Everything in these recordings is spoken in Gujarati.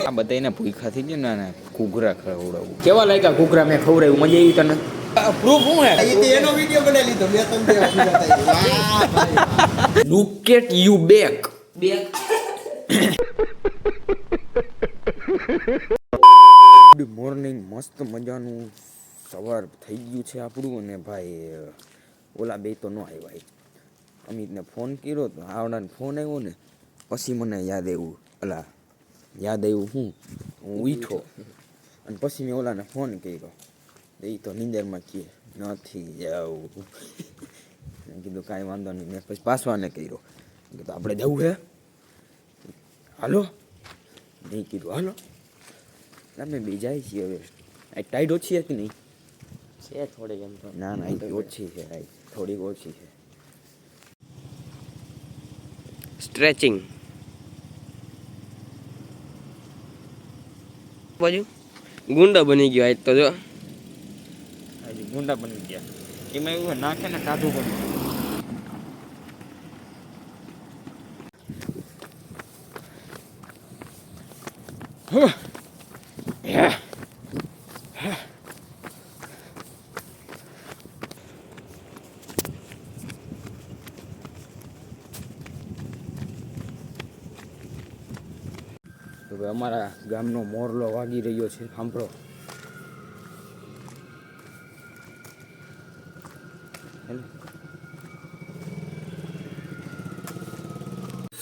આ બધાને ભૂખા થઈ ગયા ને ઘૂઘરા ખવડાવું. કેવા લાગ્યા ઘૂઘરા? મેં ખવડાવ્યું, મજા આવી તને? પ્રૂફ હું હે એનો વિડિયો બનાવી લીધો મેં તમને. Look at you back. Good morning. મસ્ત મજાનું સવાર થઈ ગયું છે આપણું. અને ભાઈ ઓલા બે તો ન આવ્યા ભાઈ. અમિતને ફોન કર્યો તો આવડાને ફોન આવ્યો ને પછી મને યાદ આવ્યું હું ઉઠો અને પછી મેં ઓલાને ફોન કર્યો. એ તો નીંદરમાં કહે નથી જાવું. મેં કીધું કાંઈ વાંધો નહીં. મેં પછી પાસવાને કર્યો. કીધું આપણે જવું હે, હાલો. નહીં કીધું હાલો. અમે બે જાય છીએ હવે. આ ટાઈડ ઓછી હતી નહીં છે થોડીક એમ તો. ના ઓછી છે, થોડીક ઓછી છે. સ્ટ્રેચિંગ બાજુ ગુંડા બની ગયો આજ તો. જો હજી ગુંડા બની ગયા. એમાં એવું નાખે ને કાઢું પણ. તો અમારા ગામનો મોરલો વાગી રહ્યો છે. સાંભળો.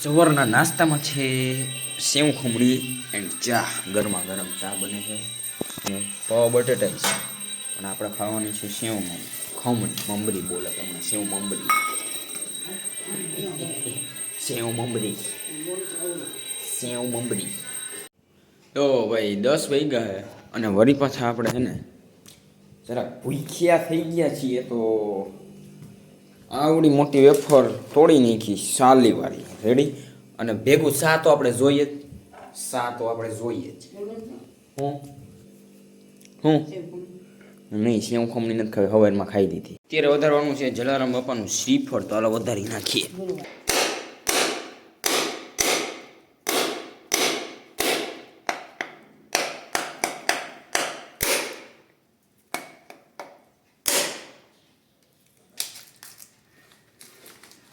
સવારના નાસ્તામાં છે સેવ ખમણી એન્ડ ચા. ગરમા ગરમ ચા બને છે. પાવ બટેટા છે. અને આપણે ખાવાની છે સેવ ખમણી. મમરી બોલે તમને. સેવ મમરી. તો ભાઈ 10 વાગ્યા છે અને વળી પાછા આપણે છે ને જરાક ભૂખ્યા થઈ ગયા છીએ. તો આવડી મોટી વેફર તોડી નાખી સાલીવાળી. રેડી. અને ભેગું સા તો આપણે જોઈએ જ. હું નહીં સેવ ખમણી નથી ખાવી. હવારમાં ખાઈ દીધી. અત્યારે વધારવાનું છે જલારામ બાપાનું શ્રીફળ. તો હાલો વધારી નાખીએ.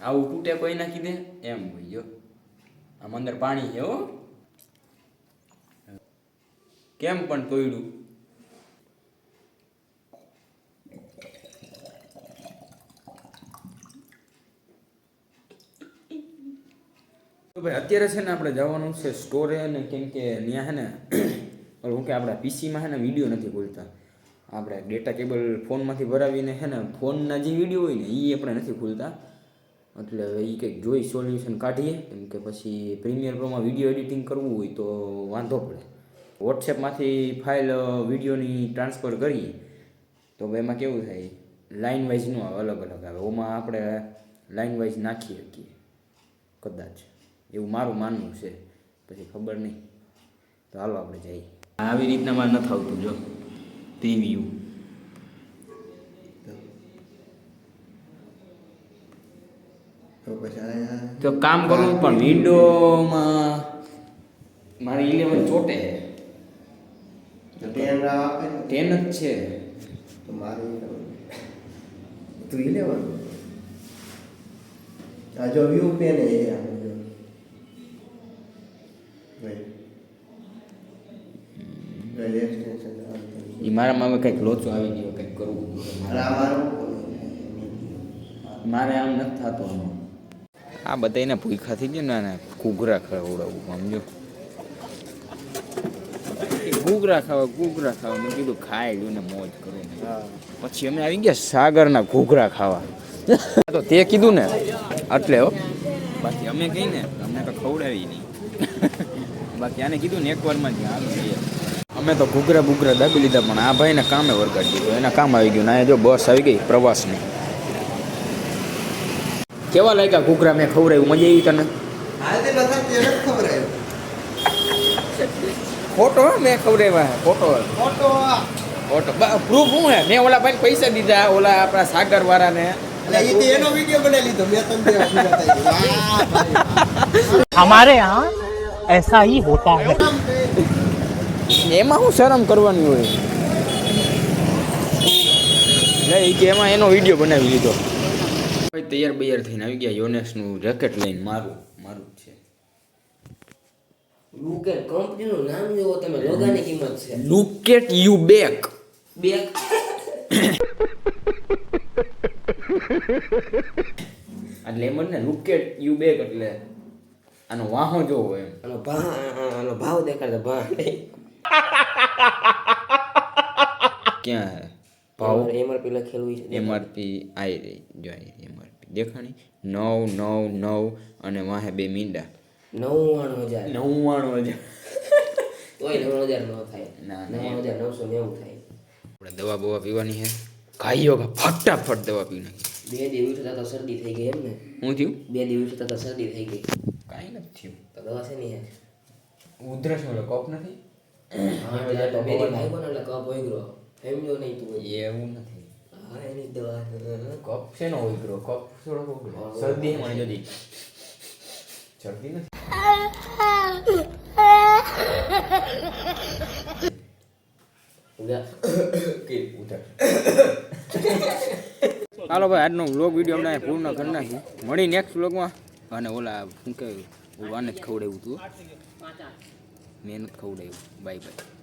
આવું તૂટે કોઈ નાખી દે એમ હોય. જો આમ અંદર પાણી છે હો. કેમ પણ તોડ્યું. ભાઈ અત્યારે છે ને આપણે જવાનું છે સ્ટોરે. ને કેમ કે ત્યાં છે ને હું કે આપણા પીસીમાં છે ને વિડીયો નથી ખુલતા. આપણે ડેટા કેબલ ફોનમાંથી ભરાવીને છે ને ફોનના જે વિડીયો હોય ને એ આપણે નથી ખુલતા. એટલે હવે એ કંઈક જોઈ સોલ્યુશન કાઢીએ. કેમ કે પછી પ્રીમિયર પ્રોમાં વિડીયો એડિટિંગ કરવું હોય તો વાંધો પડે. વોટ્સએપમાંથી ફાઇલ વિડીયોની ટ્રાન્સફર કરીએ તો એમાં કેવું થાય લાઇન વાઇઝ ન આવે, અલગ આવે. ઓમાં આપણે લાઇન વાઇઝ નાખી શકીએ કદાચ. એવું મારું માનવું છે. પછી ખબર નહીં. તો હાલો આપણે જઈએ. આવી રીતના મારે નથી આવતું. જો પ્રીવ્યુ તો કામ કરવું પણ વિન્ડોમાં મારે 11 ચોટે. 10 જ છે તો મારું તું 11 આ જો વ્યૂ પેન એ મારામાં હવે કંઈક લોચો આવી ગયો. કંઈક કરવું મારે. આમ નથી થતું. આમાં આ બધાને ભૂખા થઈ ગયા ને ઘૂઘરા ખવડાવું. સમજો ઘૂઘરા ખાવા. મેં કીધું ખાઈ લ્યું ને મોજ કરું. પછી અમે આવી ગયા સાગરના ઘૂઘરા ખાવા. તો તે કીધું ને એટલે હો. બાકી અમે કહીને અમને તો ખવડાવી નહીં. બાકી આને કીધું ને એકવારમાં જ હાલ લઈએ. અમે તો ઘૂઘરા દાબી લીધા. પણ આ ભાઈને કામે વરગાડી દીધું. એના કામ આવી ગયું. ના જો બસ આવી ગઈ પ્રવાસની. કેવા લાગ્યા ઘૂઘરા? મેં ખવડાવ્યું, મજા આવી તને? ફોટો મેં ખવડાવ્યા. ફોટો પ્રૂફ હું હે. મેં ઓલા ભાઈને પૈસા દીધા. ઓલા આપણા સાગર વાળાને એટલે ઈ તો એનો વિડિયો બનાવી લીધો મેં તમને પૂરા થઈ ગયું हमारे यहाँ ऐसा ही होता है એમાં શું શરમ કરવાની હોય લે કે એમાં એનો વિડીયો બનાવી લીધો ભાઈ તૈયાર બૈયાર થઈને આવી ગયા યોનેક્સનું રેકેટ લઈને મારું જ છે લુક એટ કંપનીનું નામ જોવો તમે, લોગાની કિંમત છે લુક એટ યુ બેક બે. એટલે એમ જ ને લુક એટ યુ બેક એટલે આનો વાહો જોવો એમ આનો ભાવ દેખાડતો ભાવ ક્યાં હે ભાવ એમઆરપી લખેલું છે. એમઆરપી આવી રહી જો એમઆરપી દેખાણી 999 અને વાહે 2 મીંડા 99,000 99,000 તોય 99,000 ન થાય. ના, 99,990 થાય. આપણે દવા બવા પીવાની છે ખાઈયો કે ફટાફટ દવા પી નાખી 2 દિવસ થતા તો શરદી થઈ ગઈ એમ ને? હું થયું 2 દિવસ થતા તો શરદી થઈ ગઈ કાંઈ નથી થયું તો દવા છે નહીં ઉધરસ ઓલો કફ નથી યાર. તો 2 દિવસ ભાઈ બને એટલે કપ હોય ગયો સમજો નહીં તું. એવું નથી હા એની દવા કફ છે ને ઉગરો કફ થોડો ઉગરો શરદી મને જતી શરદી નથી કે ઉધર હાલો ભાઈ આજનો વ્લોગ વિડીયો અમને પૂર્ણ કરી નાખ્યું મળી નેક્સ્ટ વ્લોગમાં અને ઓલા શું કહેવાય આને જ ખવડાવ્યું હતું મહેનત ખવડાવ્યું બાય બાય